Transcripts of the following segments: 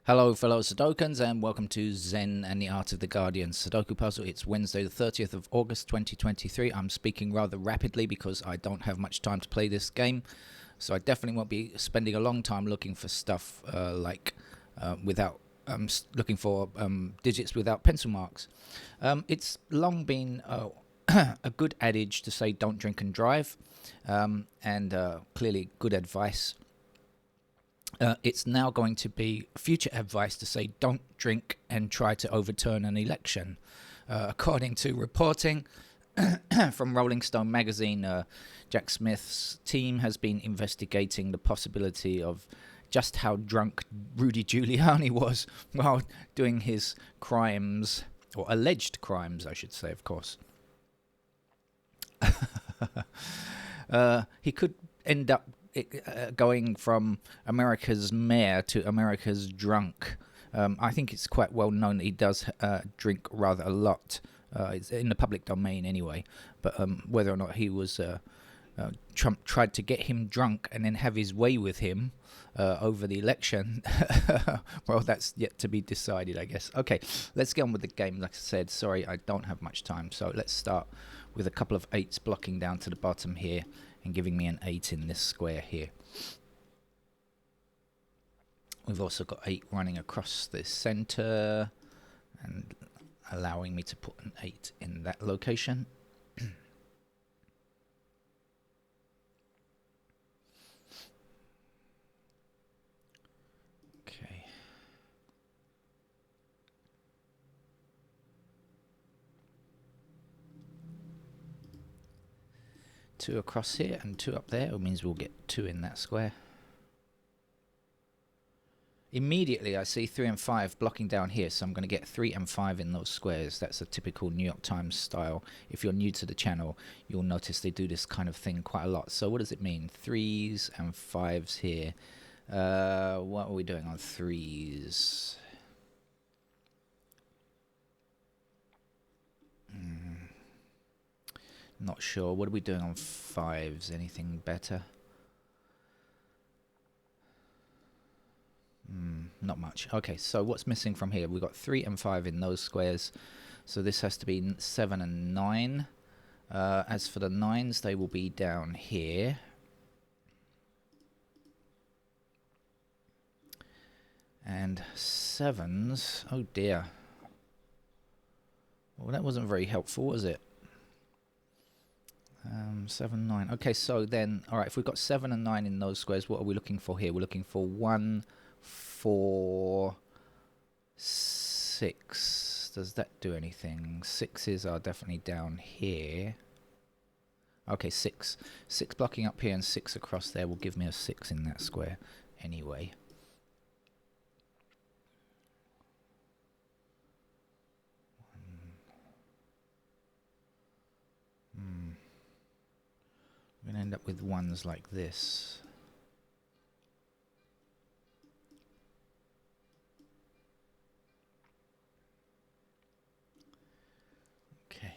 Hello fellow Sudokans and welcome to Zen and the Art of the Guardian Sudoku Puzzle. It's Wednesday the 30th of August 2023. I'm speaking rather rapidly because I don't have much time to play this game. So I definitely won't be spending a long time looking for stuff without looking for digits without pencil marks. It's long been a good adage to say don't drink and drive, and clearly good advice. It's now going to be future advice to say don't drink and try to overturn an election. According to reporting from Rolling Stone magazine, Jack Smith's team has been investigating the possibility of just how drunk Rudy Giuliani was while doing his crimes, or alleged crimes, I should say, of course. He could end up going from America's mayor to America's drunk. I think it's quite well known that he does drink rather a lot. It's in the public domain anyway. But whether or not he was Trump tried to get him drunk and then have his way with him over the election, well, that's yet to be decided, I guess. Okay, let's get on with the game. Like I said, sorry, I don't have much time. So let's start with a couple of 8s blocking down to the bottom here and giving me an 8 in this square here. We've also got 8 running across the center and allowing me to put an 8 in that location. Okay. Two across here and 2 up there. It means we'll get 2 in that square. Immediately I see 3 and 5 blocking down here, so I'm going to get 3 and 5 in those squares. That's a typical New York Times style. If you're new to the channel, you'll notice they do this kind of thing quite a lot. So what does it mean? 3s and 5s here. What are we doing on 3s? Not sure. What are we doing on 5s? Anything better? Not much. Okay, so what's missing from here? We've got 3 and 5 in those squares. So this has to be 7 and 9. As for the 9s, they will be down here. And 7s, oh dear. Well, that wasn't very helpful, was it? 7, 9. Okay, so then, alright, if we've got 7 and 9 in those squares, what are we looking for here? We're looking for 1, 4, 6. Does that do anything? 6s are definitely down here. Okay, 6. 6 blocking up here and 6 across there will give me a 6 in that square anyway. We're going to end up with 1s like this. Okay.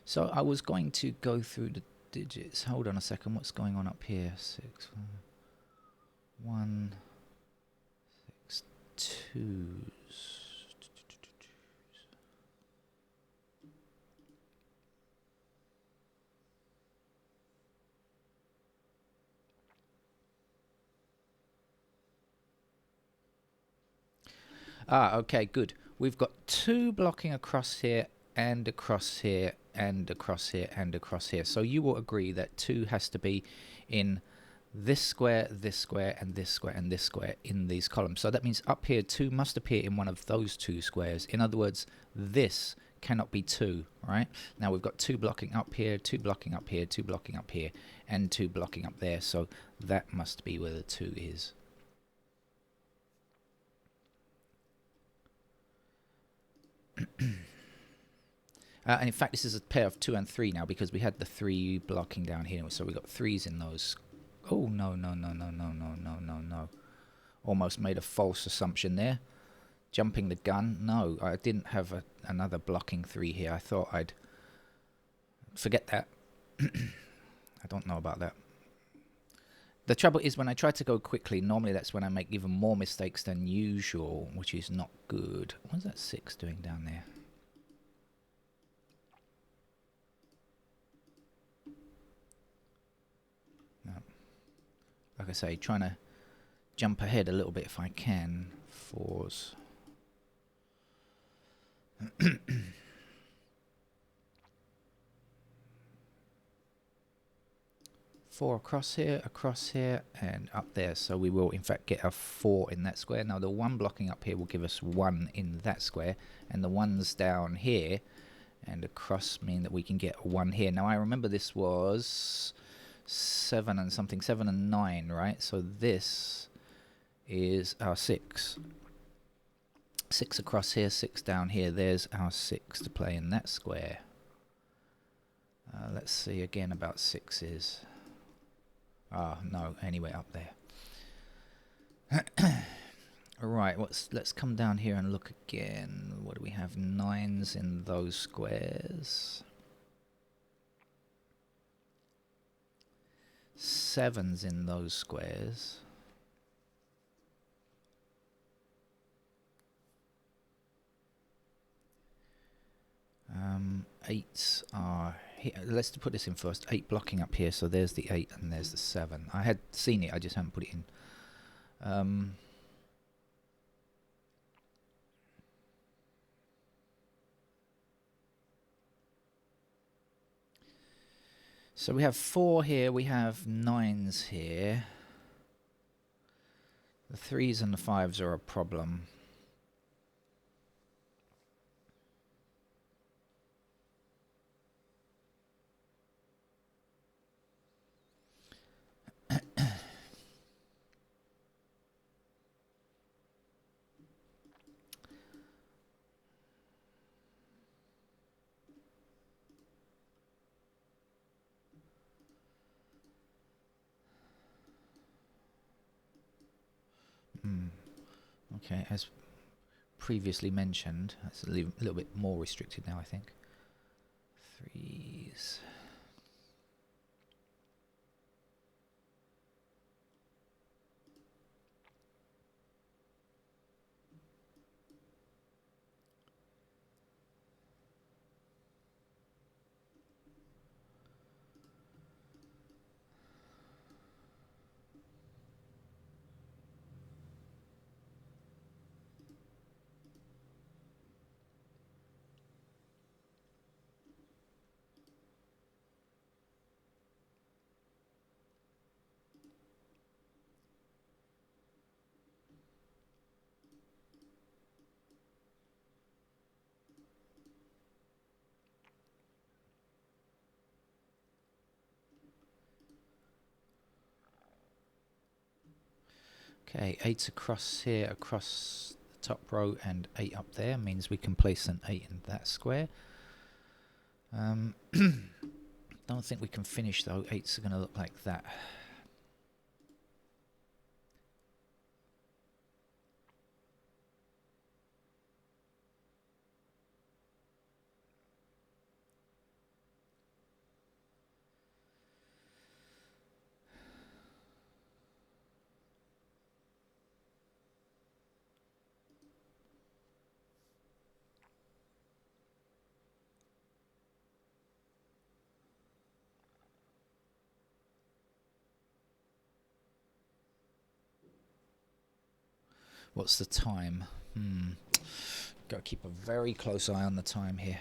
So I was going to go through the digits. Hold on a second. What's going on up here? 6, 1, 6, 2s. Okay, good. We've got 2 blocking across here and across here and across here and across here. So you will agree that 2 has to be in this square, and this square, and this square in these columns. So that means up here 2 must appear in one of those 2 squares. In other words, this cannot be 2, right? Now we've got 2 blocking up here, 2 blocking up here, 2 blocking up here, and 2 blocking up there. So that must be where the 2 is. And in fact, this is a pair of 2 and 3 now because we had the 3 blocking down here. So we got 3s in those. Oh, no. Almost made a false assumption there. Jumping the gun. No, I didn't have another blocking 3 here. I thought I'd forget that. I don't know about that. The trouble is when I try to go quickly, normally that's when I make even more mistakes than usual, which is not good. What's that 6 doing down there? No. Like I say, trying to jump ahead a little bit if I can. 4s. 4 across here, and up there. So we will in fact get a 4 in that square. Now the 1 blocking up here will give us 1 in that square, and the 1s down here and across mean that we can get a 1 here. Now I remember this was 7 and something, 7 and 9, right? So this is our 6. 6 across here, 6 down here. There's our 6 to play in that square. Let's see again about 6s. Ah, no, anyway, up there. Alright, let's come down here and look again. What do we have? 9s in those squares. 7s in those squares. Eights are here. Let's put this in first. 8 blocking up here, so there's the 8 and there's the 7. I had seen it, I just haven't put it in. So we have 4 here, we have 9s here. The 3s and the 5s are a problem. Okay, as previously mentioned, that's a little bit more restricted now, I think. 3s. Okay, 8's across here, across the top row, and 8 up there means we can place an 8 in that square. Don't think we can finish though. 8's are going to look like that. What's the time? Got to keep a very close eye on the time here.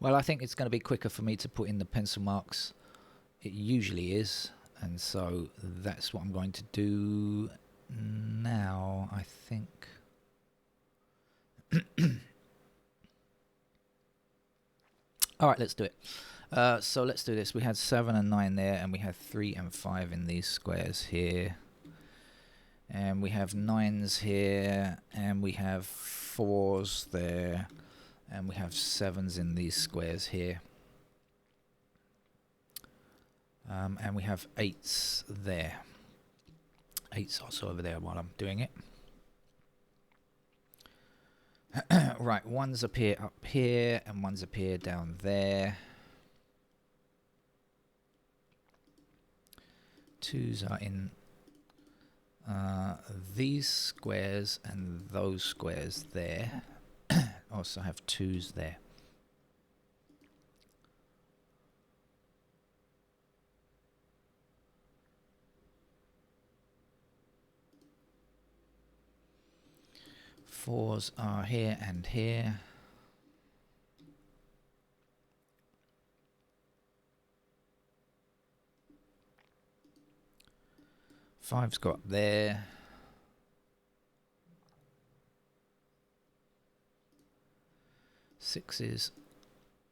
Well, I think it's going to be quicker for me to put in the pencil marks. It usually is, and so that's what I'm going to do now, I think. All right, let's do it. So let's do this. We had 7 and 9 there, and we had 3 and 5 in these squares here. And we have 9s here, and we have 4s there, and we have 7s in these squares here. And we have 8s there. 8s also over there while I'm doing it. Right, 1s appear up here, and 1s appear down there. 2s are in these squares and those squares there. Also have 2s there. Fours are here and here. Fives got there. Sixes.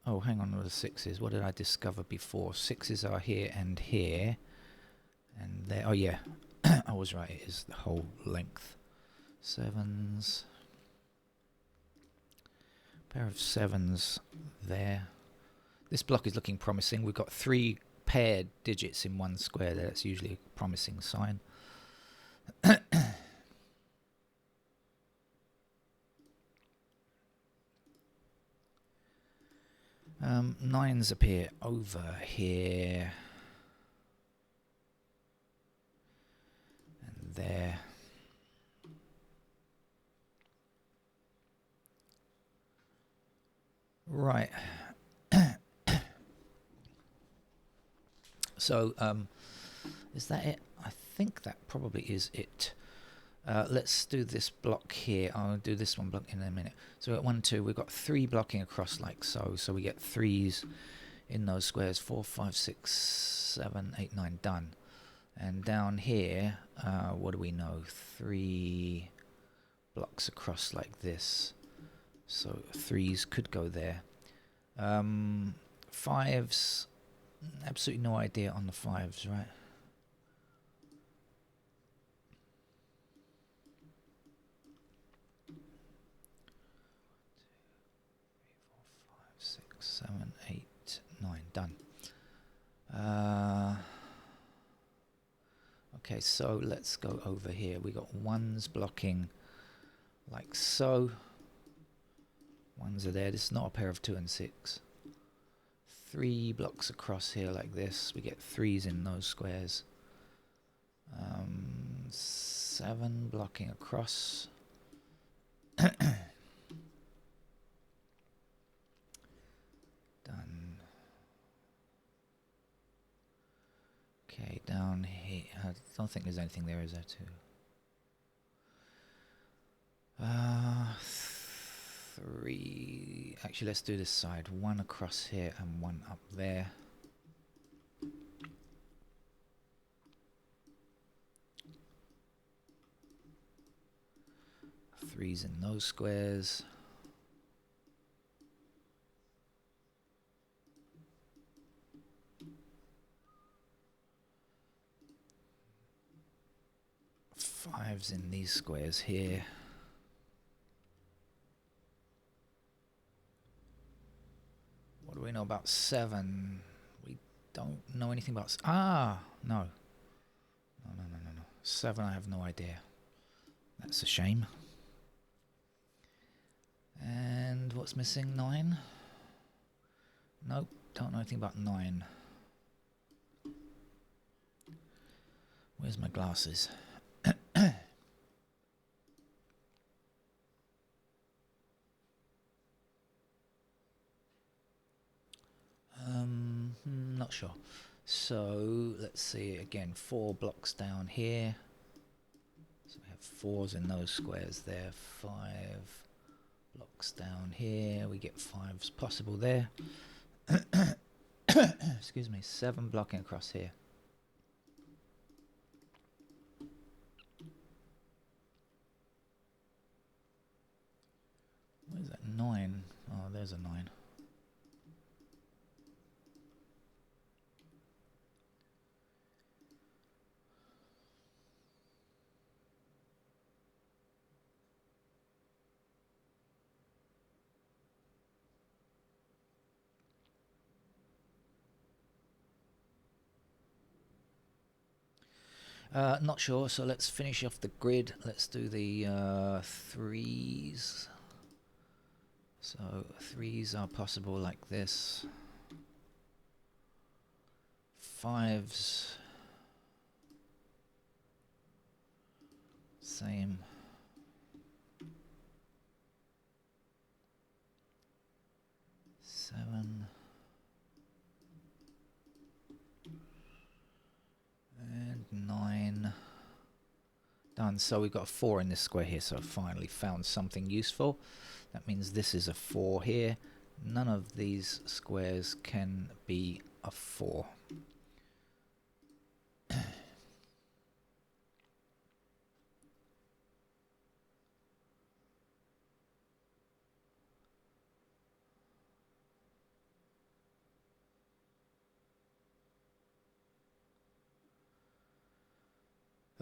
Oh, hang on with the sixes. What did I discover before? Sixes are here and here. And there. Oh, yeah. I was right. It is the whole length. Sevens. Pair of 7s there. This block is looking promising. We've got 3 paired digits in one square there. That's usually a promising sign. Nines appear over here. And there. Right. So, is that it? I think that probably is it. Let's do this block here. I'll do this one block in a minute. So at 1, 2, we've got 3 blocking across like so. So we get 3s in those squares. 4, 5, 6, 7, 8, 9, done. And down here, what do we know? 3 blocks across like this. So 3s could go there. 5s, absolutely no idea on the 5s, right? 7, 8, 9, done. Okay, so let's go over here. We got 1s blocking like so. 1s are there. This is not a pair of 2 and 6. 3 blocks across here like this. We get 3s in those squares. 7 blocking across. Done. Okay, down here. I don't think there's anything there, is there, too? 3. Actually, let's do this side. 1 across here and 1 up there. Threes in those squares. Fives in these squares here. What do we know about 7? We don't know anything about... No. No. 7, I have no idea. That's a shame. And what's missing? 9? Nope, don't know anything about 9. Where's my glasses? Not sure. So let's see again. 4 blocks down here. So we have 4s in those squares there. 5, Blocks down here, we get 5s possible there. Excuse me, 7 blocking across here. Where's that 9? Oh, there's a 9. Not sure, so let's finish off the grid. Let's do the 3s. So 3s are possible like this. 5s. Same. 7. And 9. Done. So we've got a 4 in this square here, so I finally found something useful. That means this is a 4 here. None of these squares can be a 4.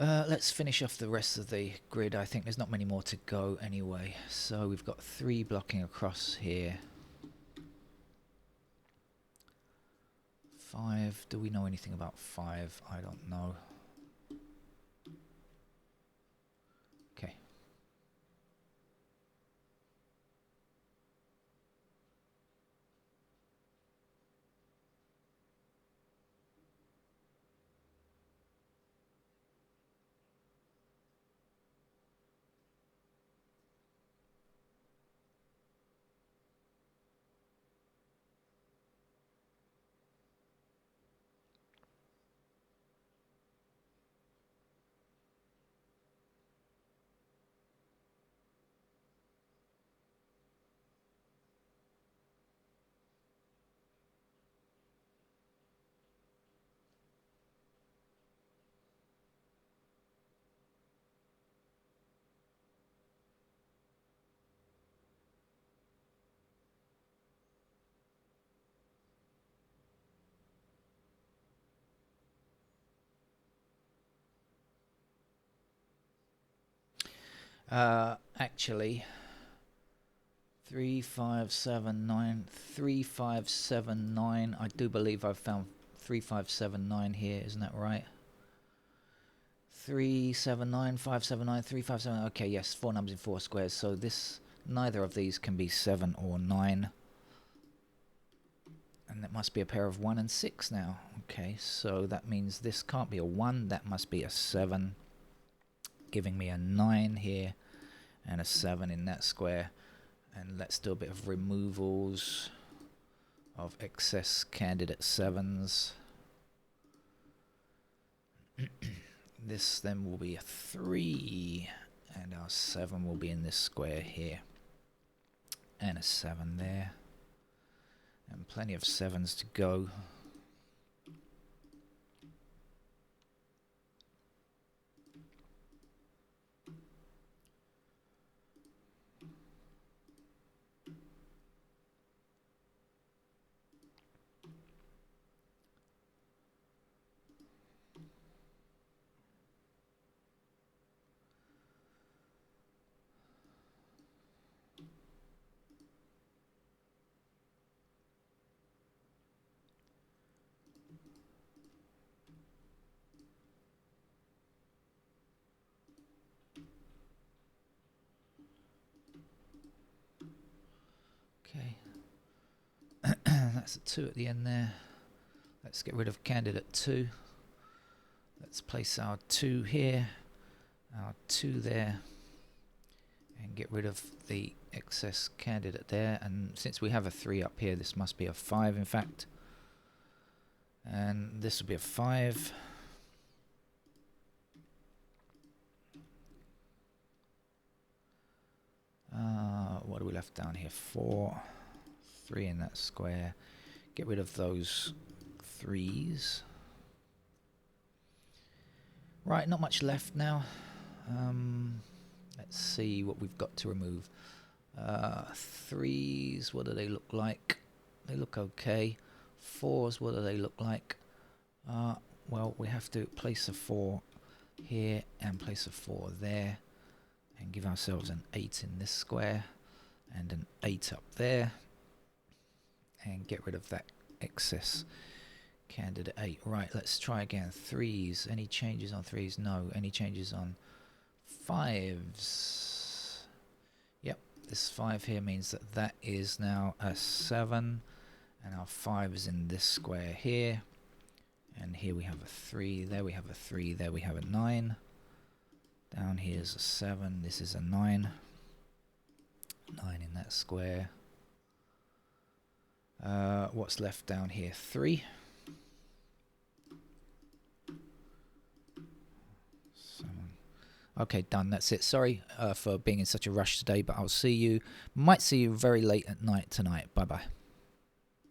Let's finish off the rest of the grid. I think there's not many more to go anyway. So we've got 3 blocking across here. 5. Do we know anything about 5? I don't know. Okay. Actually, 3, 5, 7, 9, 3, 5, 7, 9. I do believe I've found 3, 5, 7, 9 here. Isn't that right? 3, 7, 9, 5, 7, 9, 3, 5, 7. Okay, yes, 4 numbers in 4 squares. So this, neither of these can be 7 or 9. And that must be a pair of 1 and 6 now. Okay, so that means this can't be a 1. That must be a 7. Giving me a 9 here and a 7 in that square. And let's do a bit of removals of excess candidate 7s. This then will be a 3, and our 7 will be in this square here. And a 7 there. And plenty of 7s to go. Okay. That's a 2 at the end there. Let's get rid of candidate 2. Let's place our 2 here, our 2 there, and get rid of the excess candidate there. And since we have a 3 up here, this must be a 5 in fact. And this will be a 5. What do we left down here? 4, 3 in that square. Get rid of those 3s. Right, not much left now. Let's see what we've got to remove. 3s, what do they look like? They look okay. 4s, what do they look like? Well, we have to place a 4 here and place a 4 there and give ourselves an 8 in this square and an 8 up there and get rid of that excess candidate 8. Right, let's try again. 3s, any changes on 3s? No. Any changes on 5s? Yep, this 5 here means that that is now a 7 and our 5 is in this square here. And here we have a 3, there we have a 3, there we have a 9. Down here is a 7, this is a 9. 9 in that square. What's left down here? 3. 7. Okay, done. That's it. Sorry for being in such a rush today, but I'll see you. Might see you very late at night tonight. Bye-bye.